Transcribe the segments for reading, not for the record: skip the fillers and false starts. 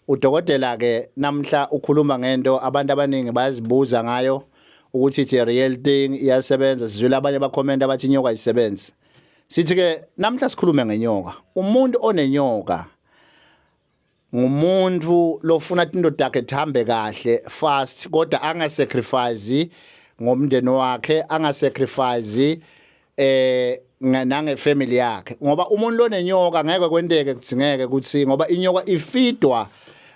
Udokotela ke namhla ukhuluma ngento abantu abaningi bayazibuza ngayo ukuthi it's a real thing iyasebenza. Sizwile abanye bakhomenta bathi inyoka ayisebenzi. Sithi ke namhla sikhulume ngenyoka. Umuntu onenyoka ngumuntu lofuna into yakhe ihambe kahle fast kodwa angasacrifice ngomndeni wakhe, angasacrifice nange family yakhe, ngoba umuntu onenyoka ngeke kwenteke kudzingeke ukuthi ngoba inyoka ifidwa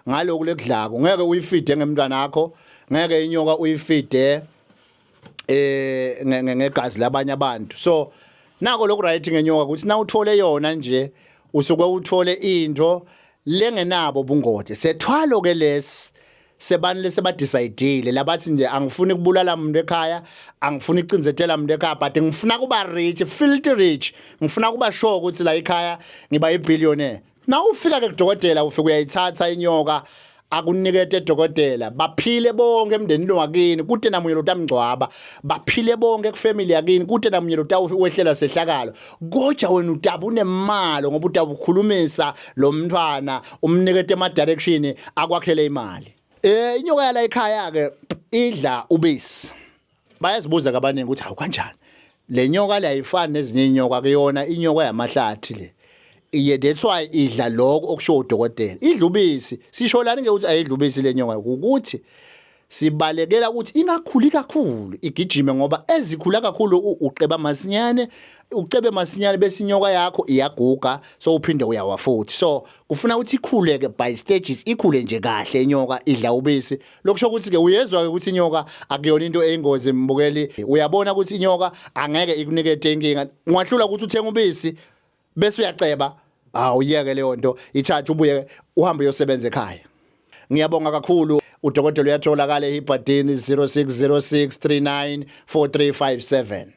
ngaloku lekudlako. Ngeke uyifide ngemntwana wakho, ngeke inyoka uyifide ngegazi labanye abantu. So nako lokhu right ngenyoka ukuthi na uthole yona nje usuke uthole into lengenabo ubungode. Sethwalo ke lesi sebani lesebadecide labathi nje angifuni kubulala umuntu ekhaya, angifuni icinzetela umuntu ekhaya, but ngifuna kuba rich, filthy rich. Ngifuna kuba sure ukuthi la ekhaya ngiba ibillionaire. Na ufika ke kudokotela ufika uyayithatha inyoka akunikete dokotela, baphile bonke emndenini wakini kude namunye lo tamgcwaba, baphile bonke kufamily yakini kude namunye lo tawehlela sehlakalo. Koja wena utabu unemali ngoba utabu ukhulumisa lo mntwana umnikete ama direction akwakhele imali. Inyoka yala ekhaya ke idla ubisi. Bayazibuza kabaningi ukuthi hawu kanjani le nyoka le ayifani nezinye inyoka kuyona inyoka yamahlathi le. Yeah, that's why idla lokho okusho udokotela. Idla ubisi. Sisho lana ke ukuthi ayidla ubisi lenyoka ukuthi sibalekela ukuthi ingakhuli kakhulu igijime ngoba ezikhula kakhulu uqeba masinyane, ucebe masinyane bese inyoka yakho iyaguga so uphinde uyawa futhi. So kufuna ukuthi ikhule ke by stages, ikhule nje kahle inyoka idla ubisi. Lokusho ukuthi ke uyezwa ke ukuthi inyoka akuyona into eyingozi mbukeli. Uyabona ukuthi inyoka angeke ikunikete inkinga. Ungahlula ukuthi uthenga ubisi bese uyaceba uyeke leyo nto ithatha ubuye uhambe uyosebenza ekhaya. Ngiyabonga kakhulu. Udokotela uyatholakala eHibhadini 0606 39 4357.